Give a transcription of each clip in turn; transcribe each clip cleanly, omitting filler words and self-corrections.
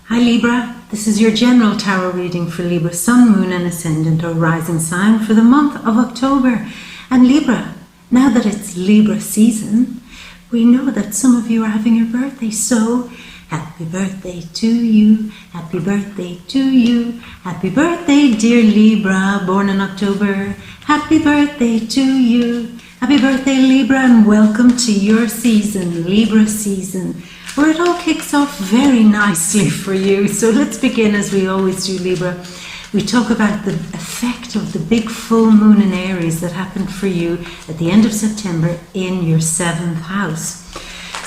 Hi Libra, this is your general tarot reading for Libra Sun, Moon and Ascendant or Rising sign for the month of October. And Libra, now that it's Libra season, we know that some of you are having your birthday, so happy birthday to you, happy birthday to you, happy birthday dear Libra, born in October, happy birthday to you, happy birthday Libra, and welcome to your season, Libra season, where it all kicks off very nicely for you. So let's begin as we always do, Libra. We talk about the effect of the big full moon in Aries that happened for you at the end of September in your 7th house.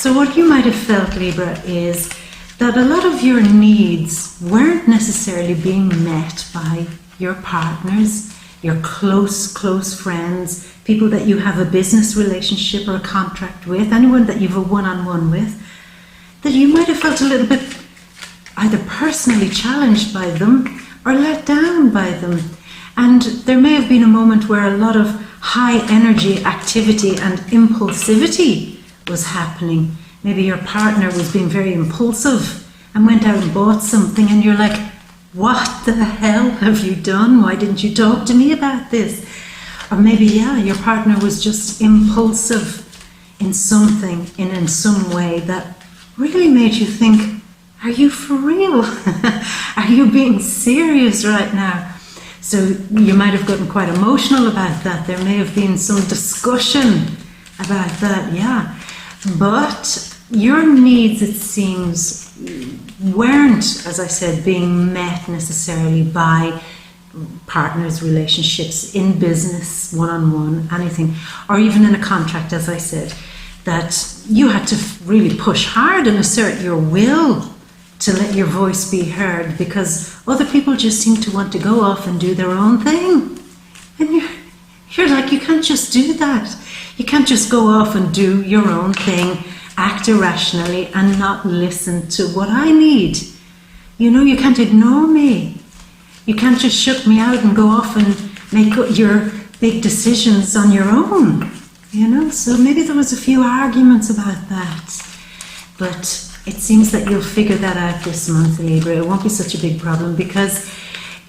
So what you might have felt, Libra, is that a lot of your needs weren't necessarily being met by your partners, your close friends, people that you have a business relationship or a contract with, anyone that you have a one-on-one with, that you might have felt a little bit either personally challenged by them or let down by them. And there may have been a moment where a lot of high energy activity and impulsivity was happening. Maybe your partner was being very impulsive and went out and bought something and you're like, what the hell have you done? Why didn't you talk to me about this? Or maybe, your partner was just impulsive in something, in some way that really made you think, are you for real? Are you being serious right now? So you might have gotten quite emotional about that. There may have been some discussion about that, But your needs, it seems, weren't, as I said, being met necessarily by partners, relationships, in business, one-on-one, anything, or even in a contract, as I said, that you had to really push hard and assert your will to let your voice be heard, because other people just seem to want to go off and do their own thing. And you're like, you can't just do that. You can't just go off and do your own thing, act irrationally and not listen to what I need. You can't ignore me. You can't just shut me out and go off and make your big decisions on your own. So maybe there was a few arguments about that. But it seems that you'll figure that out this month, Libra. It won't be such a big problem because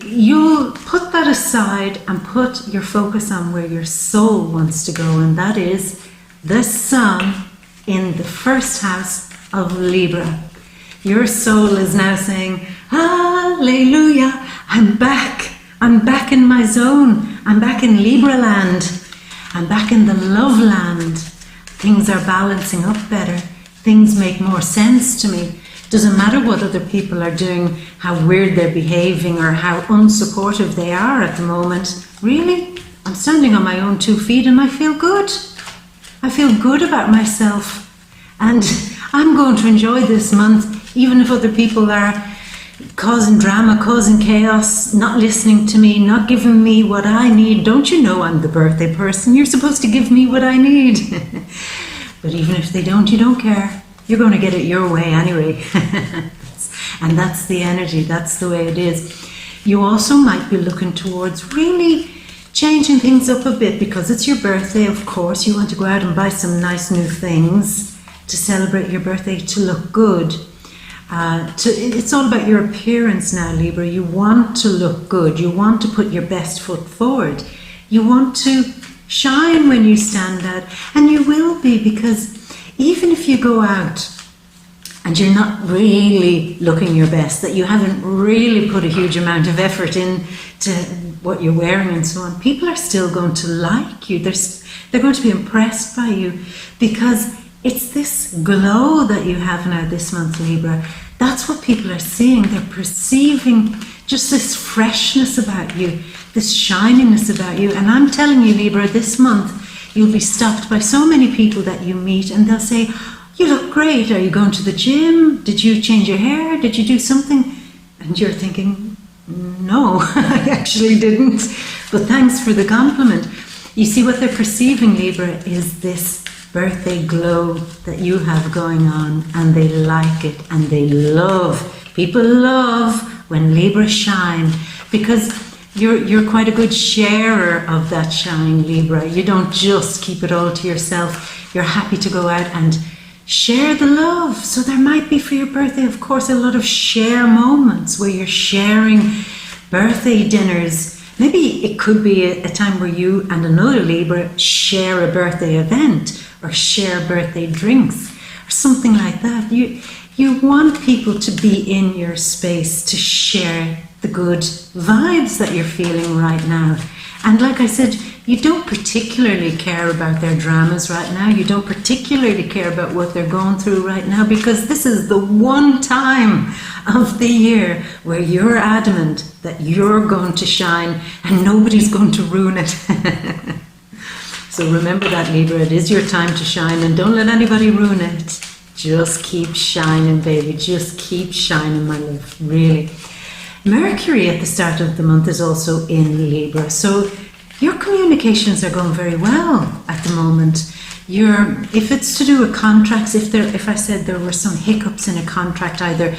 you'll put that aside and put your focus on where your soul wants to go, and that is the sun in the 1st house of Libra. Your soul is now saying, hallelujah, I'm back in my zone, I'm back in Libra land, I'm back in the love land. Things are balancing up better, things make more sense to me. Doesn't matter what other people are doing, how weird they're behaving or how unsupportive they are at the moment. Really, I'm standing on my own 2 feet and I feel good. I feel good about myself. And I'm going to enjoy this month, even if other people are causing drama, causing chaos, not listening to me, not giving me what I need. Don't you know I'm the birthday person? You're supposed to give me what I need. But even if they don't, you don't care. You're going to get it your way anyway. And that's the energy, that's the way it is. You also might be looking towards really changing things up a bit because it's your birthday, of course. You want to go out and buy some nice new things to celebrate your birthday, to look good. It's all about your appearance now, Libra. You want to look good. You want to put your best foot forward. You want to shine when you stand out. And you will be, because even if you go out and you're not really looking your best, that you haven't really put a huge amount of effort into what you're wearing and so on, people are still going to like you. They're going to be impressed by you because it's this glow that you have now this month, Libra. That's what people are seeing. They're perceiving just this freshness about you, this shininess about you. And I'm telling you, Libra, this month you'll be stopped by so many people that you meet and they'll say, you look great. Are you going to the gym? Did you change your hair? Did you do something? And you're thinking, no, I actually didn't. But thanks for the compliment. You see, what they're perceiving, Libra, is this birthday glow that you have going on, and they like it and they love. People love when Libra shine because you're quite a good sharer of that shine, Libra. You don't just keep it all to yourself. You're happy to go out and Share the love. So there might be for your birthday, of course, a lot of share moments where you're sharing birthday dinners. Maybe it could be a time where you and another Libra share a birthday event or share birthday drinks or something like that. You want people to be in your space to share the good vibes that you're feeling right now. And like I said, you don't particularly care about their dramas right now. You don't particularly care about what they're going through right now, because this is the one time of the year where you're adamant that you're going to shine and nobody's going to ruin it. So remember that, Libra, it is your time to shine, and don't let anybody ruin it. Just keep shining, baby. Just keep shining, my love, really. Mercury at the start of the month is also in Libra, so your communications are going very well at the moment. If it's to do with contracts, if I said there were some hiccups in a contract, either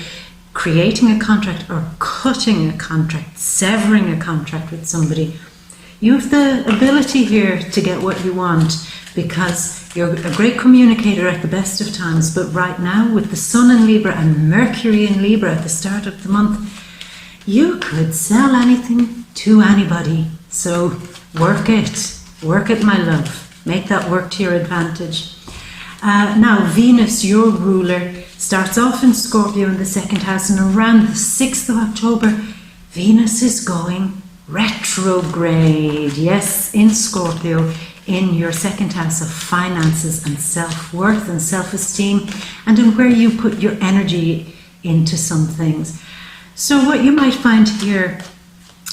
creating a contract or cutting a contract, severing a contract with somebody, you have the ability here to get what you want, because you're a great communicator at the best of times. But right now, with the Sun in Libra and Mercury in Libra at the start of the month, you could sell anything to anybody. So work it, my love. Make that work to your advantage. Now, Venus, your ruler, starts off in Scorpio in the second house, and around the 6th of October, Venus is going retrograde. Yes, in Scorpio, in your second house of finances and self-worth and self-esteem, and in where you put your energy into some things. So what you might find here,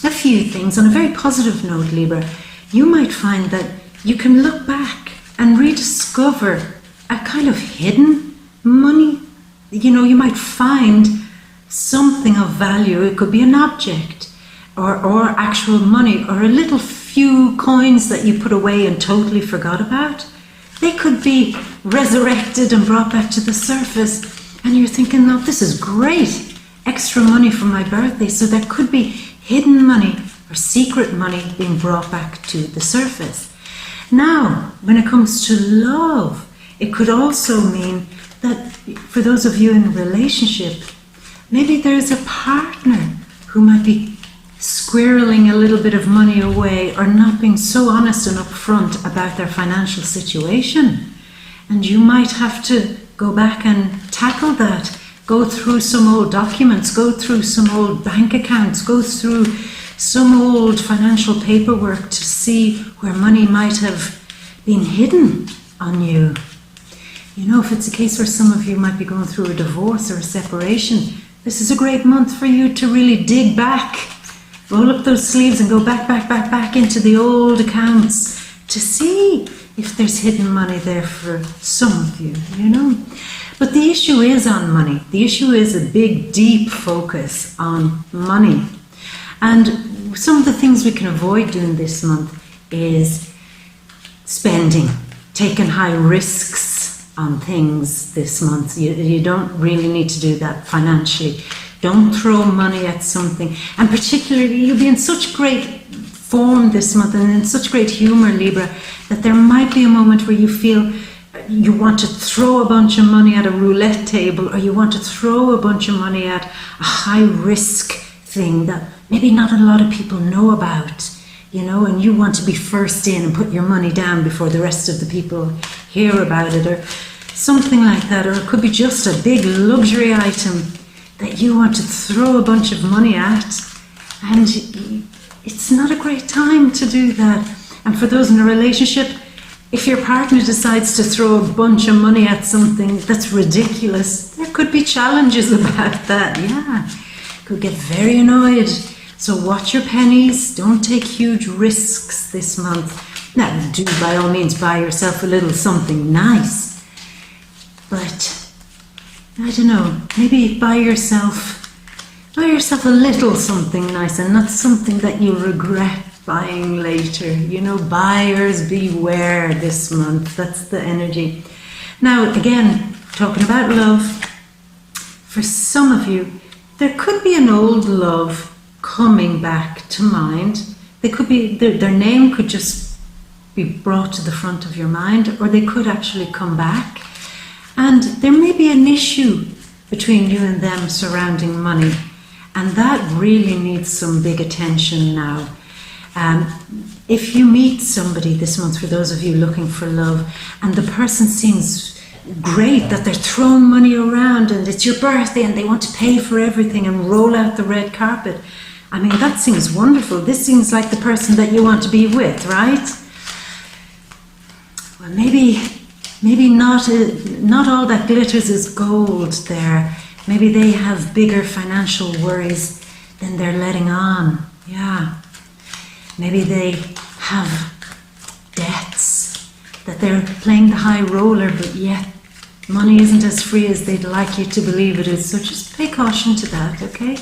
a few things on a very positive note, Libra. You might find that you can look back and rediscover a kind of hidden money. You know, you might find something of value. It could be an object or actual money, or a little few coins that you put away and totally forgot about. They could be resurrected and brought back to the surface, and you're thinking, no, this is great, extra money for my birthday. So there could be hidden money or secret money being brought back to the surface. Now, when it comes to love, it could also mean that for those of you in a relationship, maybe there's a partner who might be squirreling a little bit of money away, or not being so honest and upfront about their financial situation. And you might have to go back and tackle that. Go through some old documents, go through some old bank accounts, go through some old financial paperwork to see where money might have been hidden on you. You know, if it's a case where some of you might be going through a divorce or a separation, this is a great month for you to really dig back. Roll up those sleeves and go back into the old accounts to see if there's hidden money there for some of you, you know. But the issue is on money. The issue is a big, deep focus on money. And some of the things we can avoid doing this month is spending, taking high risks on things this month. You don't really need to do that financially. Don't throw money at something. And particularly, you'll be in such great form this month and in such great humor, Libra, that there might be a moment where you feel you want to throw a bunch of money at a roulette table, or you want to throw a bunch of money at a high risk thing that maybe not a lot of people know about, you know, and you want to be first in and put your money down before the rest of the people hear about it, or something like that. Or it could be just a big luxury item that you want to throw a bunch of money at, and it's not a great time to do that. And for those in a relationship, if your partner decides to throw a bunch of money at something that's ridiculous, there could be challenges about that, yeah. Could get very annoyed. So watch your pennies, don't take huge risks this month. Now, do by all means buy yourself a little something nice, but I don't know, maybe buy yourself a little something nice, and not something that you'll regret buying later. You know, buyers beware this month. That's the energy. Now, again, talking about love, for some of you, there could be an old love coming back to mind. They could be, their name could just be brought to the front of your mind, or they could actually come back. And there may be an issue between you and them surrounding money, and that really needs some big attention now. If you meet somebody this month, for those of you looking for love, and the person seems great, that they're throwing money around and it's your birthday and they want to pay for everything and roll out the red carpet, I mean, that seems wonderful. This seems like the person that you want to be with, right? Well, maybe not all that glitters is gold there. Maybe they have bigger financial worries than they're letting on. Yeah. Maybe they have debts, that they're playing the high roller, but yet money isn't as free as they'd like you to believe it is. So just pay caution to that, okay?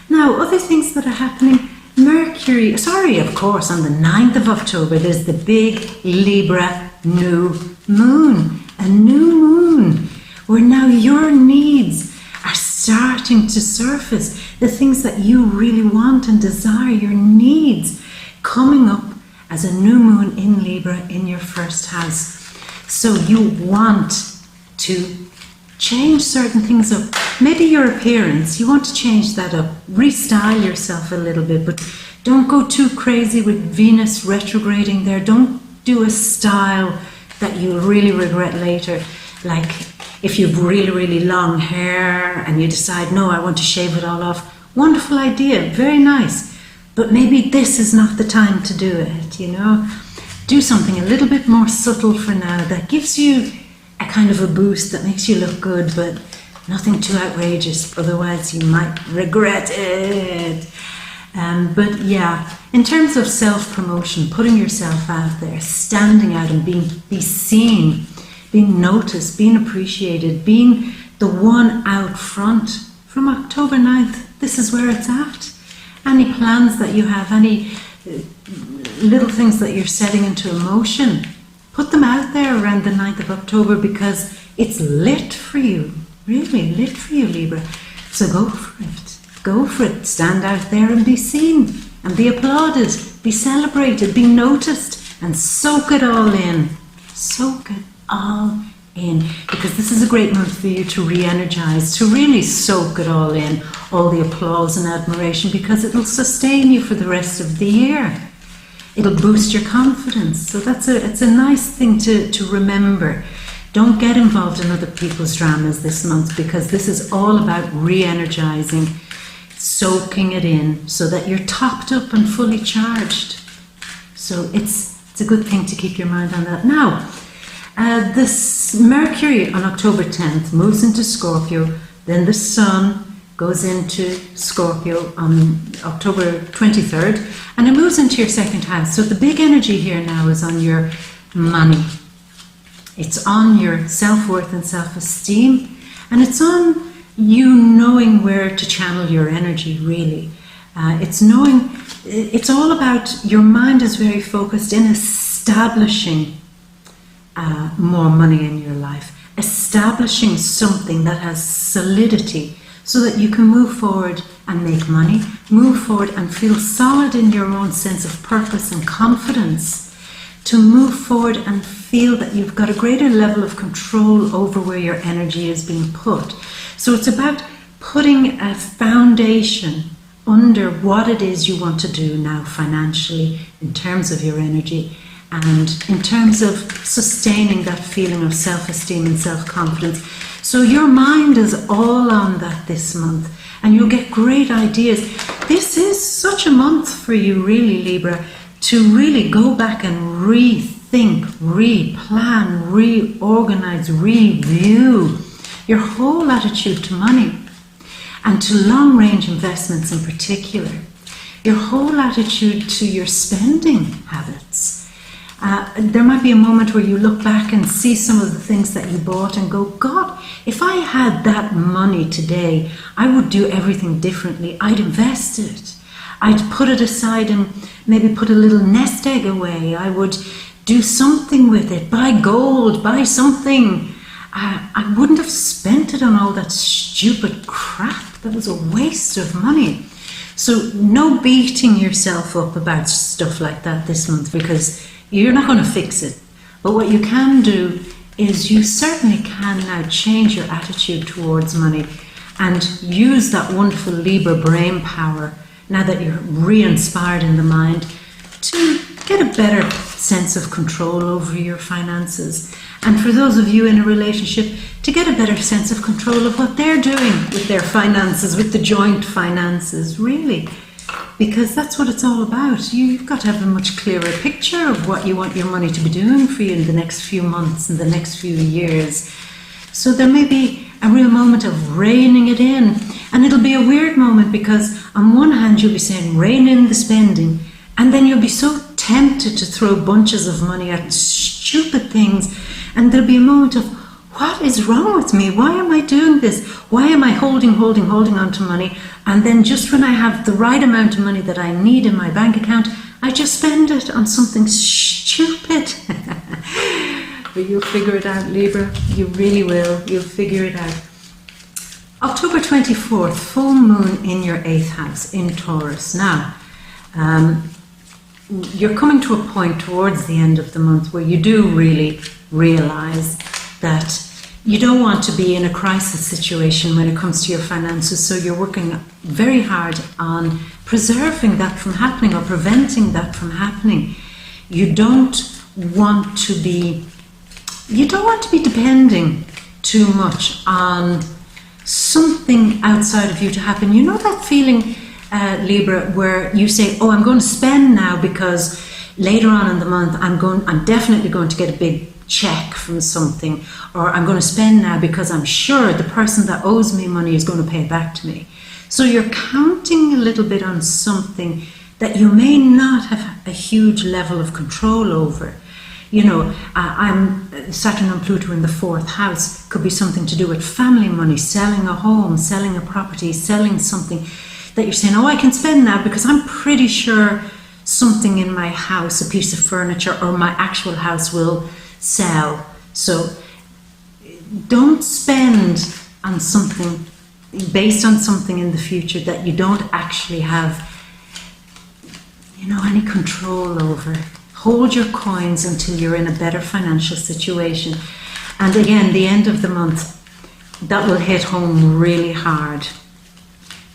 Now, other things that are happening. Mercury, of course, on the 9th of October, there's the big Libra new moon. A new moon, where now your needs are starting to surface. The things that you really want and desire, your needs, coming up as a new moon in Libra in your first house. So you want to change certain things up. Maybe your appearance, you want to change that up, restyle yourself a little bit, but don't go too crazy with Venus retrograding there. Don't do a style that you'll really regret later. Like if you've really, really long hair and you decide, no, I want to shave it all off. Wonderful idea, very nice. But maybe this is not the time to do it, you know. Do something a little bit more subtle for now that gives you a kind of a boost that makes you look good, but nothing too outrageous, otherwise you might regret it. But yeah, in terms of self-promotion, putting yourself out there, standing out and be seen, being noticed, being appreciated, being the one out front, from October 9th, this is where it's at. Any plans that you have, any little things that you're setting into motion, put them out there around the 9th of October, because it's lit for you, really lit for you, Libra. So go for it. Go for it. Stand out there and be seen and be applauded, be celebrated, be noticed, and soak it all in. Soak it all in, because this is a great month for you to re-energize, to really soak it all in, all the applause and admiration, because it'll sustain you for the rest of the year. It'll boost your confidence. So it's a nice thing to remember. Don't get involved in other people's dramas this month, because this is all about re-energizing, soaking it in, so that you're topped up and fully charged. So it's a good thing to keep your mind on that. Now, this Mercury on October 10th moves into Scorpio, then the Sun goes into Scorpio on October 23rd, and it moves into your second house. So the big energy here now is on your money. It's on your self-worth and self-esteem, and it's on you knowing where to channel your energy, really. It's all about, your mind is very focused in establishing more money in your life, establishing something that has solidity, so that you can move forward and make money, move forward and feel solid in your own sense of purpose and confidence, to move forward and feel that you've got a greater level of control over where your energy is being put. So it's about putting a foundation under what it is you want to do now financially, in terms of your energy, and in terms of sustaining that feeling of self-esteem and self-confidence. So your mind is all on that this month, and you'll get great ideas. This is such a month for you, really, Libra, to really go back and rethink, replan, reorganize, review your whole attitude to money, and to long-range investments in particular, your whole attitude to your spending habits. There might be a moment where you look back and see some of the things that you bought and go, God, if I had that money today, I would do everything differently. I'd invest it. I'd put it aside and maybe put a little nest egg away. I would do something with it, buy gold, buy something. I wouldn't have spent it on all that stupid crap. That was a waste of money. So no beating yourself up about stuff like that this month, because you're not going to fix it. But what you can do is you certainly can now change your attitude towards money and use that wonderful Libra brain power, now that you're re-inspired in the mind, to get a better sense of control over your finances. And for those of you in a relationship, to get a better sense of control of what they're doing with their finances, with the joint finances, really. Because that's what it's all about. You've got to have a much clearer picture of what you want your money to be doing for you in the next few months, in the next few years. So there may be a real moment of reining it in. And it'll be a weird moment, because on one hand you'll be saying rein in the spending, and then you'll be so tempted to throw bunches of money at stupid things, and there'll be a moment of, what is wrong with me? Why am I doing this? Why am I holding on to money? And then just when I have the right amount of money that I need in my bank account, I just spend it on something stupid. But you'll figure it out, Libra. You really will. You'll figure it out. October 24th, full moon in your 8th house in Taurus. Now, you're coming to a point towards the end of the month where you do really realize that you don't want to be in a crisis situation when it comes to your finances, so you're working very hard on preserving that from happening, or preventing that from happening. You don't want to be depending too much on something outside of you to happen. You know that feeling, Libra, where you say, oh, I'm going to spend now because later on in the month I'm definitely going to get a big check from something, or I'm going to spend now because I'm sure the person that owes me money is going to pay it back to me. So you're counting a little bit on something that you may not have a huge level of control over. You know, I'm Saturn and Pluto in the 4th house could be something to do with family money, selling a home, selling a property, selling something that you're saying, oh, I can spend now because I'm pretty sure something in my house, a piece of furniture or my actual house, will sell. So don't spend on something based on something in the future that you don't actually have, any control over. Hold your coins until you're in a better financial situation. And again, the end of the month, that will hit home really hard,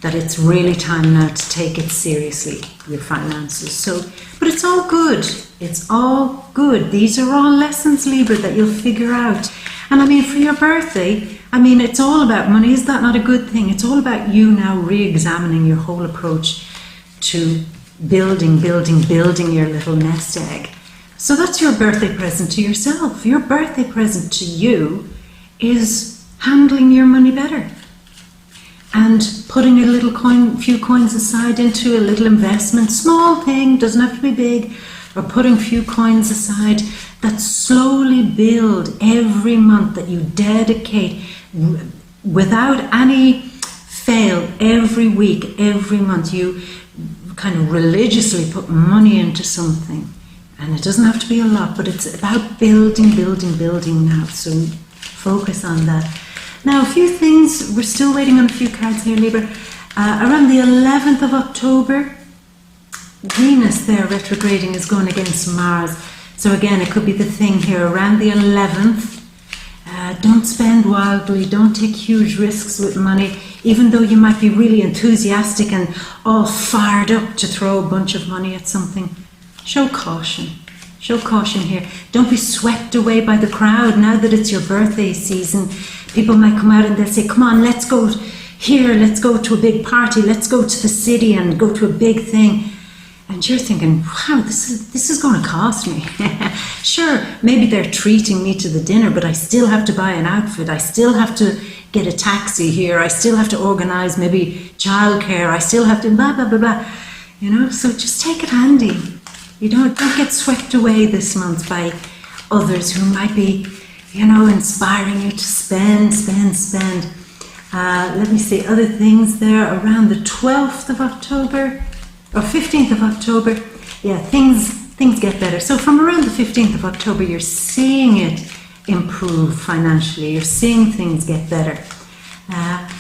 that it's really time now to take it seriously, your finances. So, but it's all good. It's all good. These are all lessons, Libra, that you'll figure out. And I mean, for your birthday, it's all about money. Is that not a good thing? It's all about you now re-examining your whole approach to building your little nest egg. So that's your birthday present to yourself. Your birthday present to you is handling your money better and putting a few coins aside into a little investment, small thing, doesn't have to be big, or putting a few coins aside that slowly build every month, that you dedicate without any fail every week, every month. You kind of religiously put money into something, and it doesn't have to be a lot, but it's about building now. So focus on that. Now, a few things, we're still waiting on a few cards here, Libra. Around the 11th of October, Venus there retrograding is going against Mars. So again, it could be the thing here around the 11th. Don't spend wildly, don't take huge risks with money, even though you might be really enthusiastic and all fired up to throw a bunch of money at something. Show caution here. Don't be swept away by the crowd. Now that it's your birthday season, people might come out and they'll say, come on, let's go here, let's go to a big party, let's go to the city and go to a big thing. And you're thinking, wow, this is going to cost me. Sure, maybe they're treating me to the dinner, but I still have to buy an outfit. I still have to get a taxi here. I still have to organise maybe childcare. I still have to blah, blah, blah, blah. So just take it handy. Don't get swept away this month by others who might be, inspiring you to spend. Let me see, other things there around the 12th of October, or 15th of October, things get better. So from around the 15th of October, you're seeing it improve financially. You're seeing things get better.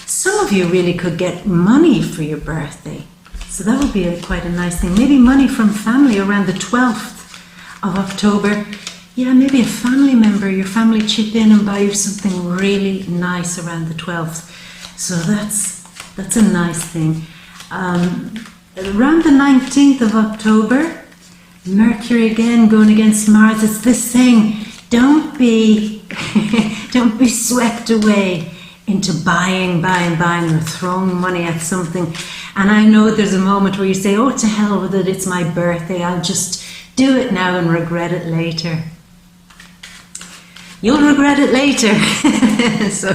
Some of you really could get money for your birthday. So that would be quite a nice thing. Maybe money from family around the 12th of October. yeah, maybe a family member, your family chip in and buy you something really nice around the 12th. So that's a nice thing. Around the 19th of October, Mercury again going against Mars. It's this thing, don't be swept away into buying or throwing money at something. And I know there's a moment where you say, oh, to hell with it, it's my birthday, I'll just do it now and regret it later. You'll regret it later. So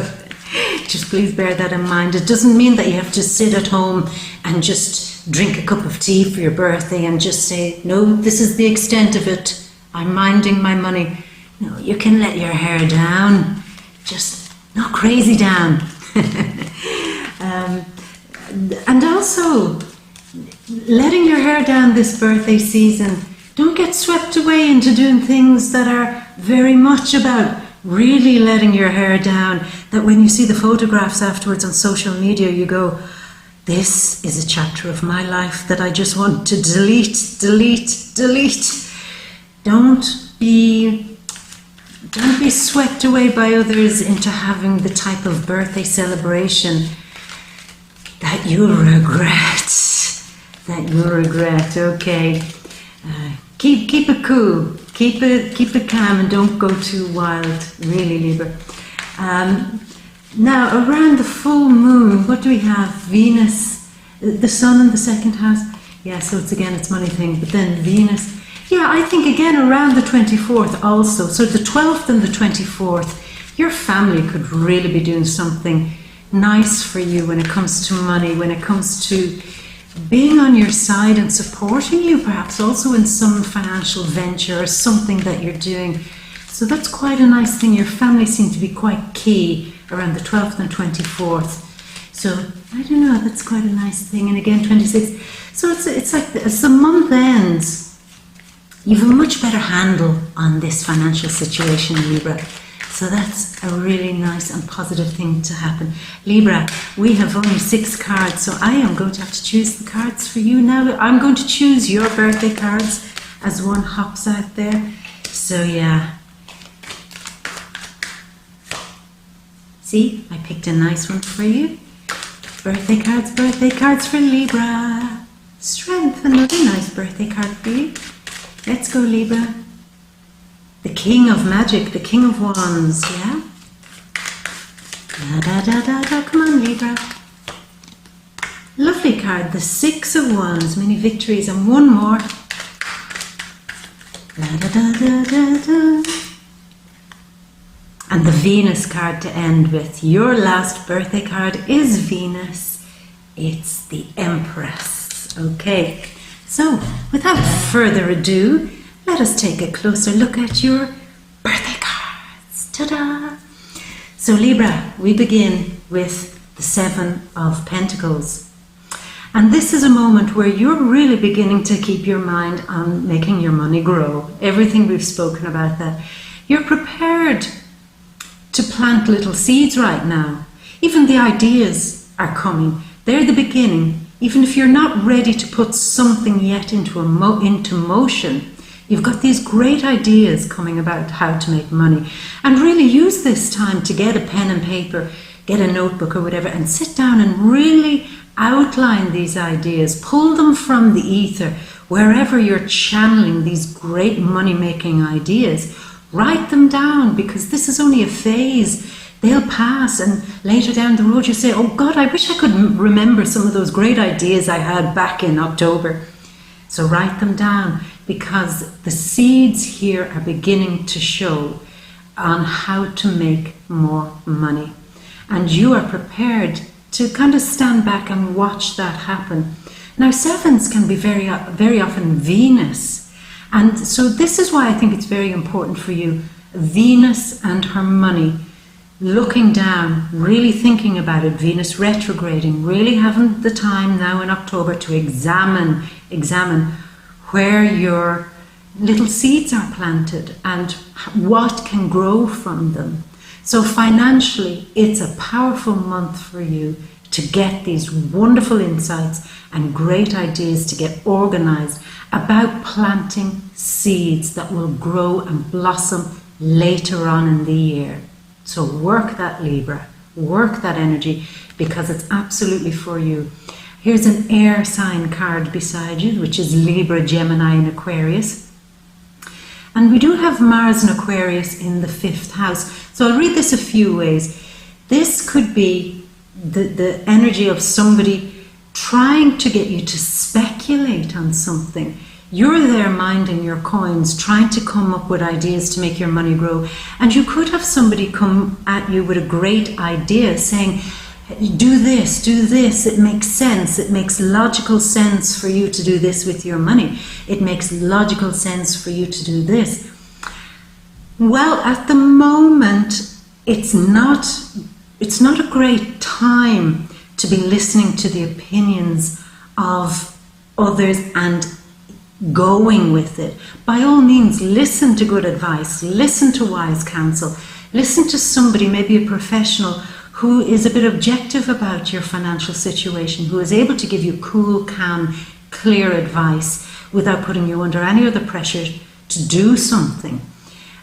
just please bear that in mind. It doesn't mean that you have to sit at home and just drink a cup of tea for your birthday and just say, no, this is the extent of it, I'm minding my money. No, you can let your hair down, just not crazy down. And also, letting your hair down this birthday season, don't get swept away into doing things that are very much about really letting your hair down, that when you see the photographs afterwards on social media, you go, this is a chapter of my life that I just want to delete. Don't be swept away by others into having the type of birthday celebration that you'll regret. Okay. Keep it cool. Keep it calm and don't go too wild, really, Libra. Now, around the full moon, what do we have? Venus, the sun in the second house. Yeah, so it's money thing, but then Venus. Yeah, I think again around the 24th also. So the 12th and the 24th, your family could really be doing something nice for you when it comes to money, when it comes to being on your side and supporting you, perhaps also in some financial venture or something that you're doing. So that's quite a nice thing. Your family seem to be quite key around the 12th and 24th. So I don't know, that's quite a nice thing. And again, 26th. So it's like as the month ends, you have a much better handle on this financial situation, Libra. So that's a really nice and positive thing to happen. Libra, we have only 6 cards, so I am going to have to choose the cards for you now. I'm going to choose your birthday cards as one hops out there. So yeah. See, I picked a nice one for you. Birthday cards for Libra. Strength, another nice birthday card for you. Let's go, Libra. The King of Magic, the King of Wands, yeah? Come on, Libra. Lovely card, the 6 of Wands, many victories, and one more. And the Venus card to end with. Your last birthday card is Venus. It's the Empress. Okay, so without further ado, let us take a closer look at your birthday cards. Ta-da! So Libra, we begin with the 7 of Pentacles. And this is a moment where you're really beginning to keep your mind on making your money grow. Everything we've spoken about that. You're prepared to plant little seeds right now. Even the ideas are coming. They're the beginning. Even if you're not ready to put something yet into motion, you've got these great ideas coming about how to make money. And really use this time to get a pen and paper, get a notebook or whatever, and sit down and really outline these ideas. Pull them from the ether, wherever you're channeling these great money-making ideas. Write them down, because this is only a phase. They'll pass, and later down the road you say, oh God, I wish I could remember some of those great ideas I had back in October. So write them down, because the seeds here are beginning to show on how to make more money. And you are prepared to kind of stand back and watch that happen. Now, 7s can be very often Venus. And so this is why I think it's very important for you, Venus and her money, looking down, really thinking about it, Venus retrograding, really having the time now in October to examine where your little seeds are planted and what can grow from them. So financially, it's a powerful month for you to get these wonderful insights and great ideas to get organized about planting seeds that will grow and blossom later on in the year. So work that Libra, work that energy, because it's absolutely for you. Here's an air sign card beside you, which is Libra, Gemini and Aquarius. And we do have Mars and Aquarius in the 5th house. So I'll read this a few ways. This could be the energy of somebody trying to get you to speculate on something. You're there minding your coins, trying to come up with ideas to make your money grow. And you could have somebody come at you with a great idea saying, do this, it makes sense. It makes logical sense for you to do this with your money. It makes logical sense for you to do this. Well, at the moment, it's not a great time to be listening to the opinions of others and going with it. By all means, listen to good advice, listen to wise counsel, listen to somebody, maybe a professional, who is a bit objective about your financial situation, who is able to give you cool, calm, clear advice without putting you under any other pressure to do something.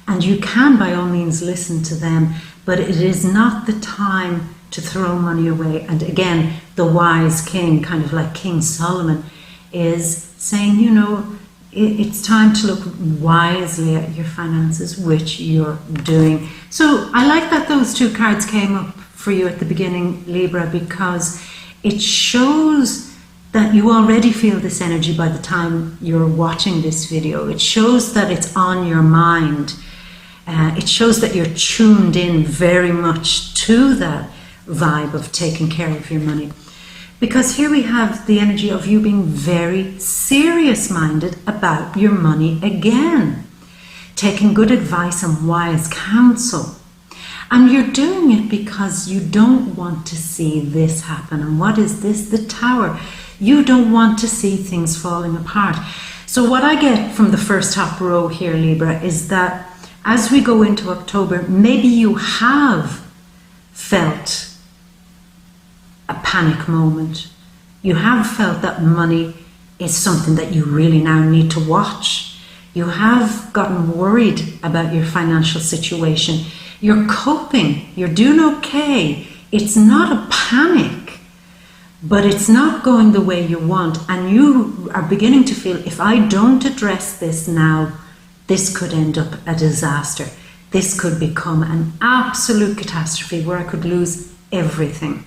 And you can, by all means, listen to them, but it is not the time to throw money away. And again, the wise king, kind of like King Solomon, is saying, you know, it's time to look wisely at your finances, which you're doing. So I like that those two cards came up for you at the beginning, Libra, because it shows that you already feel this energy by the time you're watching this video. It shows that it's on your mind. It shows that you're tuned in very much to that vibe of taking care of your money. Because here we have the energy of you being very serious-minded about your money again. Taking good advice and wise counsel. And you're doing it because you don't want to see this happen. And what is this? The Tower. You don't want to see things falling apart. So what I get from the first top row here, Libra, is that as we go into October, maybe you have felt a panic moment. You have felt that money is something that you really now need to watch. You have gotten worried about your financial situation. You're coping, you're doing okay. It's not a panic, but it's not going the way you want. And you are beginning to feel, if I don't address this now, this could end up a disaster. This could become an absolute catastrophe where I could lose everything.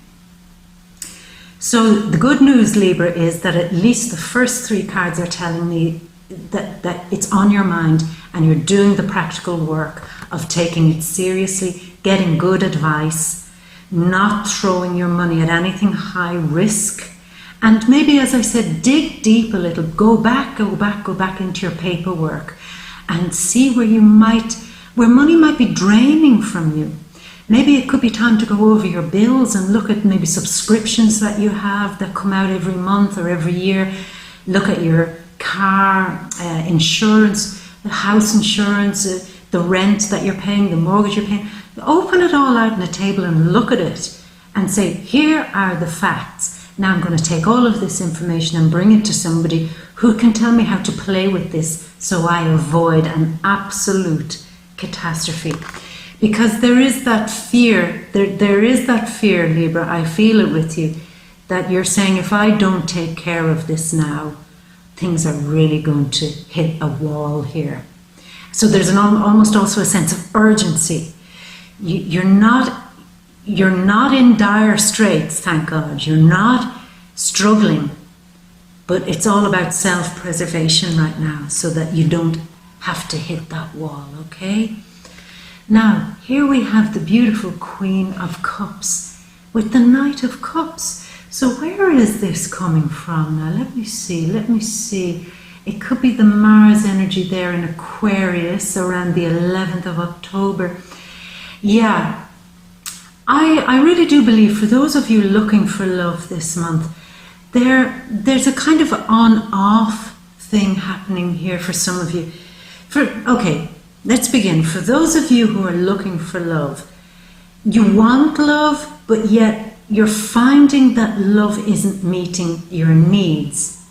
So the good news, Libra, is that at least the first three cards are telling me that it's on your mind and you're doing the practical work of taking it seriously, getting good advice, not throwing your money at anything high risk. And maybe, as I said, dig deep a little, go back into your paperwork and see where money might be draining from you. Maybe it could be time to go over your bills and look at maybe subscriptions that you have that come out every month or every year. Look at your car insurance, the house insurance, the rent that you're paying, the mortgage you're paying. Open it all out on a table and look at it and say, here are the facts. Now I'm going to take all of this information and bring it to somebody who can tell me how to play with this so I avoid an absolute catastrophe. Because there is that fear, there is that fear, Libra, I feel it with you, that you're saying, if I don't take care of this now, things are really going to hit a wall here. So there's almost also a sense of urgency. You're not in dire straits, thank God. You're not struggling, but it's all about self-preservation right now so that you don't have to hit that wall, okay? Now, here we have the beautiful Queen of Cups with the Knight of Cups. So where is this coming from now? Let me see. It could be the Mars energy there in Aquarius around the 11th of October. Yeah, I really do believe for those of you looking for love this month, there's a kind of on-off thing happening here for some of you. Okay, let's begin. For those of you who are looking for love, you want love, but yet you're finding that love isn't meeting your needs,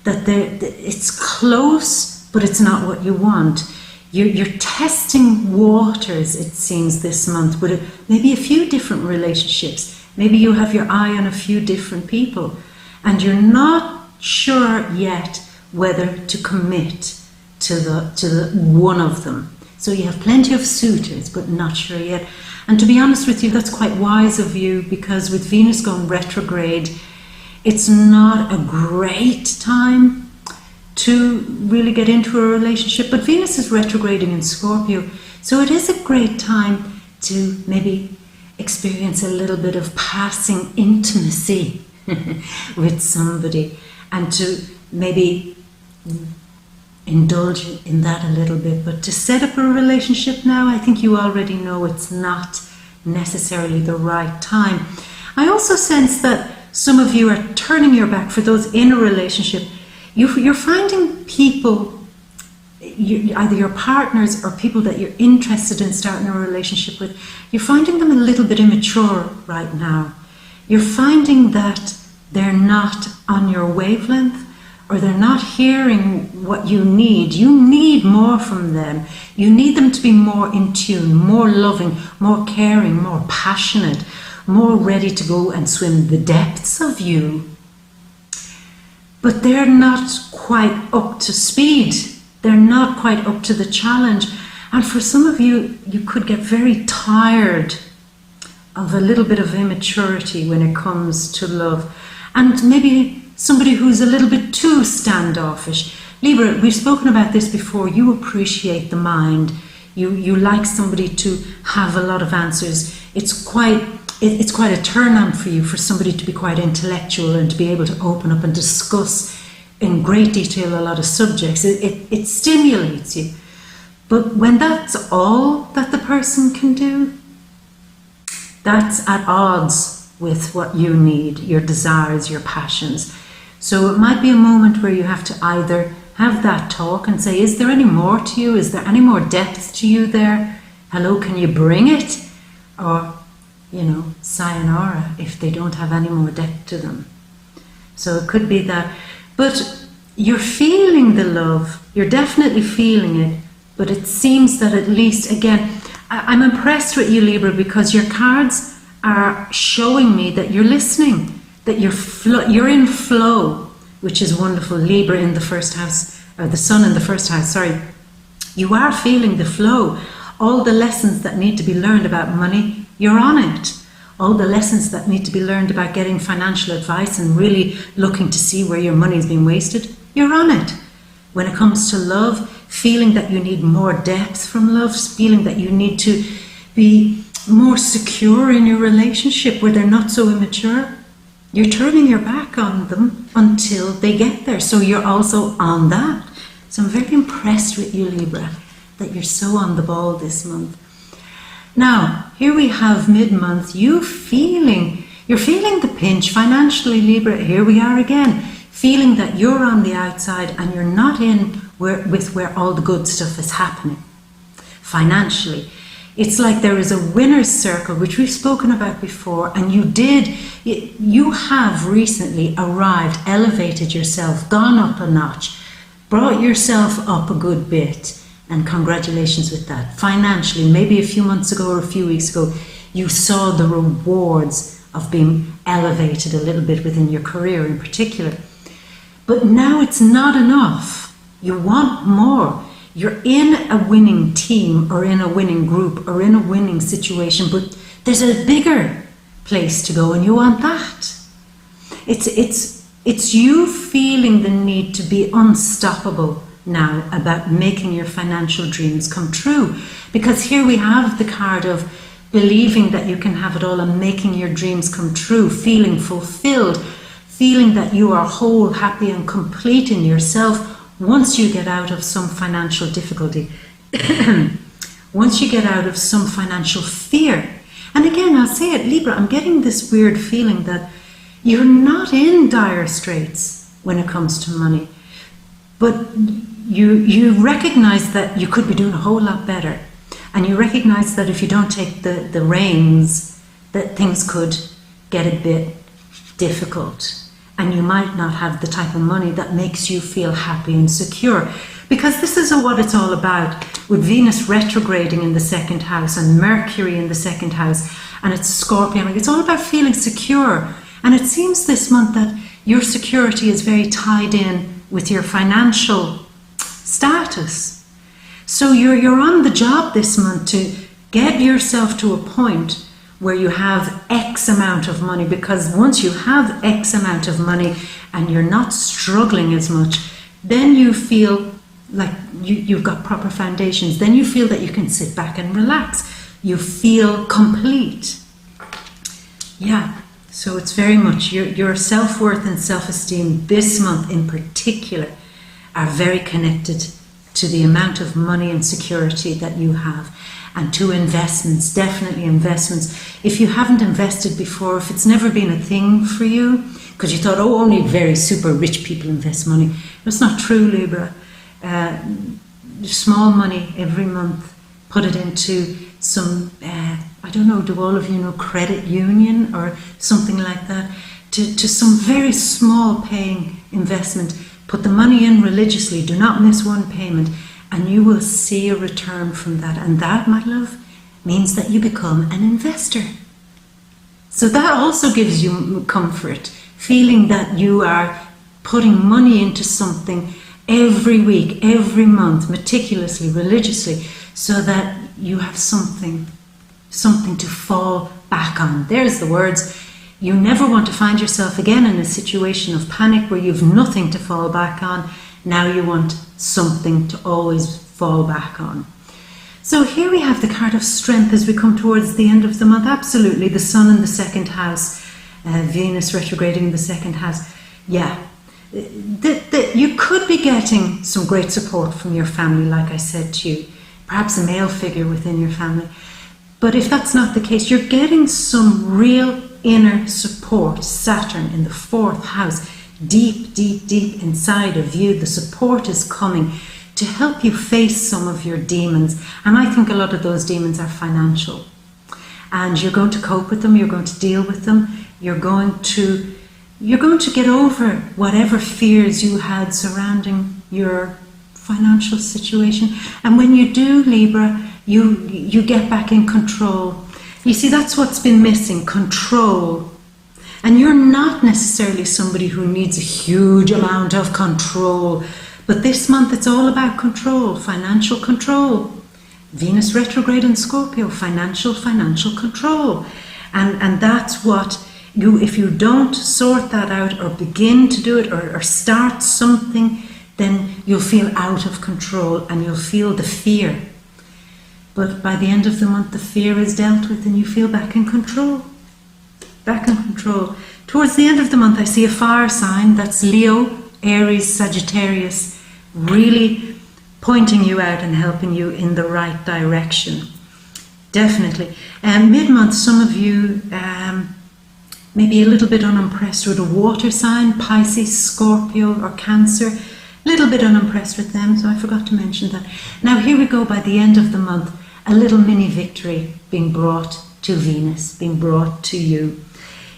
that it's close, but it's not what you want. You're testing waters, it seems, this month with maybe a few different relationships. Maybe you have your eye on a few different people, and you're not sure yet whether to commit to the one of them. So you have plenty of suitors, but not sure yet. And to be honest with you, that's quite wise of you, because with Venus going retrograde, it's not a great time to really get into a relationship. But Venus is retrograding in Scorpio, so it is a great time to maybe experience a little bit of passing intimacy with somebody, and to maybe indulge in that a little bit. But to set up a relationship now, I think you already know it's not necessarily the right time. I also sense that some of you are turning your back. For those in a relationship, you're finding people, either your partners or people that you're interested in starting a relationship with, you're finding them a little bit immature right now. You're finding that they're not on your wavelength, or they're not hearing what you need. You need more from them. You need them to be more in tune, more loving, more caring, more passionate, more ready to go and swim the depths of you. But they're not quite up to speed. They're not quite up to the challenge. And for some of you, you could get very tired of a little bit of immaturity when it comes to love. And maybe somebody who's a little bit too standoffish. Libra, we've spoken about this before. You appreciate the mind. You like somebody to have a lot of answers. It's quite a turn on for you, for somebody to be quite intellectual and to be able to open up and discuss in great detail a lot of subjects. It stimulates you. But when that's all that the person can do, that's at odds with what you need, your desires, your passions. So it might be a moment where you have to either have that talk and say, is there any more to you? Is there any more depth to you there? Hello, can you bring it? Or, sayonara, if they don't have any more depth to them. So it could be that. But you're feeling the love. You're definitely feeling it. But it seems that at least, again, I'm impressed with you, Libra, because your cards are showing me that you're listening, that you're in flow, which is wonderful. Libra in the first house, or the sun in the first house, sorry. You are feeling the flow. All the lessons that need to be learned about money, you're on it. All the lessons that need to be learned about getting financial advice and really looking to see where your money's been wasted, you're on it. When it comes to love, feeling that you need more depth from love, feeling that you need to be more secure in your relationship where they're not so immature, you're turning your back on them until they get there. So you're also on that. So I'm very impressed with you, Libra, that you're so on the ball this month. Now, here we have mid-month, you're feeling the pinch financially, Libra. Here we are again, feeling that you're on the outside and you're not in where all the good stuff is happening financially. It's like there is a winner's circle, which we've spoken about before, and you have recently arrived, elevated yourself, gone up a notch, brought yourself up a good bit, and congratulations with that. Financially, maybe a few months ago or a few weeks ago, you saw the rewards of being elevated a little bit within your career in particular. But now it's not enough. You want more. You're in a winning team or in a winning group or in a winning situation, but there's a bigger place to go and you want that. It's you feeling the need to be unstoppable now about making your financial dreams come true. Because here we have the card of believing that you can have it all and making your dreams come true, feeling fulfilled, feeling that you are whole, happy and complete in yourself. Once you get out of some financial difficulty, once you get out of some financial fear. And again, I'll say it, Libra, I'm getting this weird feeling that you're not in dire straits when it comes to money, but you recognize that you could be doing a whole lot better. And you recognize that if you don't take the reins, that things could get a bit difficult. And you might not have the type of money that makes you feel happy and secure. Because this is what it's all about, with Venus retrograding in the second house and Mercury in the second house, and it's Scorpio. It's all about feeling secure. And it seems this month that your security is very tied in with your financial status. So you're on the job this month to get yourself to a point where you have X amount of money, because once you have X amount of money and you're not struggling as much, then you feel like you've got proper foundations. Then you feel that you can sit back and relax. You feel complete. Yeah, so it's very much your self-worth and self-esteem this month in particular are very connected to the amount of money and security that you have. And to investments, definitely investments. If you haven't invested before, if it's never been a thing for you, because you thought, oh, only very super rich people invest money. That's not true, Libra. Small money every month, put it into some, I don't know, do all of you know credit union or something like that? To some very small paying investment. Put the money in religiously, do not miss one payment. And you will see a return from that. And that, my love, means that you become an investor. So that also gives you comfort, feeling that you are putting money into something every week, every month, meticulously, religiously, so that you have something to fall back on. There's the words. You never want to find yourself again in a situation of panic where you've nothing to fall back on. Now you want something to always fall back on. So here we have the card of strength as we come towards the end of the month. Absolutely, the Sun in the second house, Venus retrograding in the second house. Yeah, you could be getting some great support from your family, like I said to you. Perhaps a male figure within your family. But if that's not the case, you're getting some real inner support. Saturn in the fourth house. Deep, deep, deep inside of you, the support is coming to help you face some of your demons. And I think a lot of those demons are financial. And you're going to cope with them, you're going to deal with them, you're going to get over whatever fears you had surrounding your financial situation. And when you do, Libra, you get back in control. You see, that's what's been missing, control. And you're not necessarily somebody who needs a huge amount of control. But this month it's all about control, financial control. Venus retrograde in Scorpio, financial control. And that's what if you don't sort that out or begin to do it or start something, then you'll feel out of control and you'll feel the fear. But by the end of the month, the fear is dealt with and you feel back in control. Back in control. Towards the end of the month, I see a fire sign. That's Leo, Aries, Sagittarius, really pointing you out and helping you in the right direction. Definitely. Mid-month, some of you may be a little bit unimpressed with a water sign, Pisces, Scorpio, or Cancer. A little bit unimpressed with them, so I forgot to mention that. Now here we go, by the end of the month, a little mini victory being brought to Venus, being brought to you.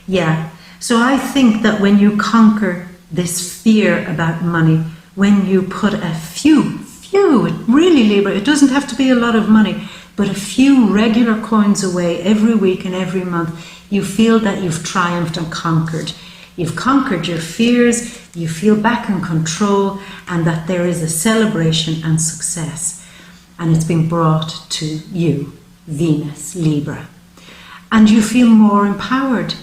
Yeah, so I think that when you conquer this fear about money, when you put a few, really, Libra, it doesn't have to be a lot of money, but a few regular coins away every week and every month, you feel that you've triumphed and conquered. You've conquered your fears, you feel back in control, and that there is a celebration and success. And it's been brought to you, Venus, Libra. And you feel more empowered.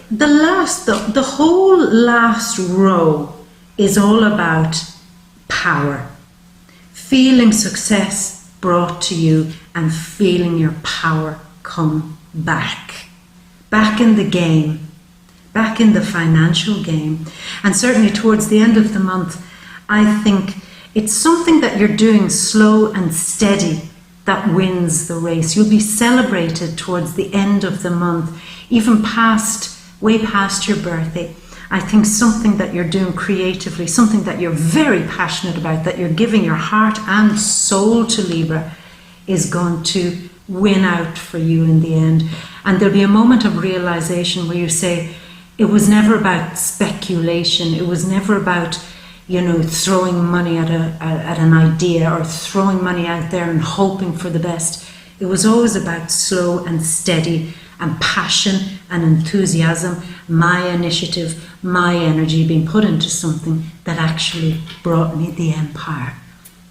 The whole last row is all about power. Feeling success brought to you and feeling your power come back. Back in the game. Back in the financial game. And certainly towards the end of the month, I think it's something that you're doing slow and steady that wins the race. You'll be celebrated towards the end of the month, even way past your birthday. I think something that you're doing creatively, something that you're very passionate about, that you're giving your heart and soul to, Libra, is going to win out for you in the end. And there'll be a moment of realization where you say, it was never about speculation. It was never about, you know, throwing money at an idea or throwing money out there and hoping for the best. It was always about slow and steady and passion and enthusiasm, my initiative, my energy being put into something that actually brought me the empire,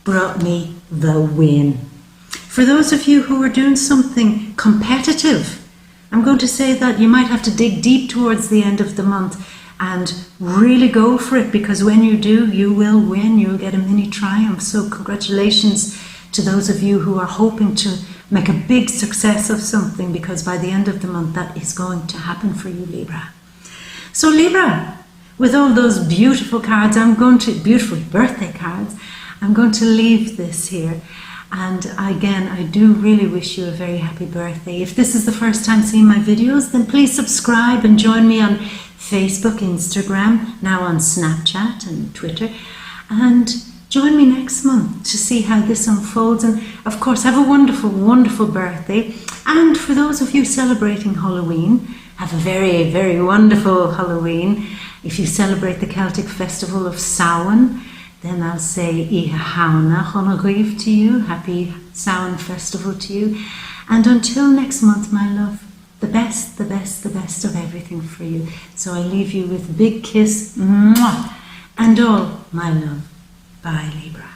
brought me the win. For those of you who are doing something competitive, I'm going to say that you might have to dig deep towards the end of the month and really go for it, because when you do, you will win. You'll get a mini triumph. So congratulations to those of you who are hoping to make a big success of something, because by the end of the month, that is going to happen for you, Libra. So Libra, with all those beautiful cards, beautiful birthday cards, I'm going to leave this here. And again, I do really wish you a very happy birthday. If this is the first time seeing my videos, then please subscribe and join me on Facebook, Instagram, now on Snapchat and Twitter. And join me next month to see how this unfolds. And of course, have a wonderful, wonderful birthday. And for those of you celebrating Halloween, have a very, very wonderful Halloween. If you celebrate the Celtic festival of Samhain, then I'll say Ihauna Chonagriv to you. Happy Samhain festival to you. And until next month, my love, the best, the best, the best of everything for you. So I leave you with a big kiss, mwah, and all my love. Bye, Libra.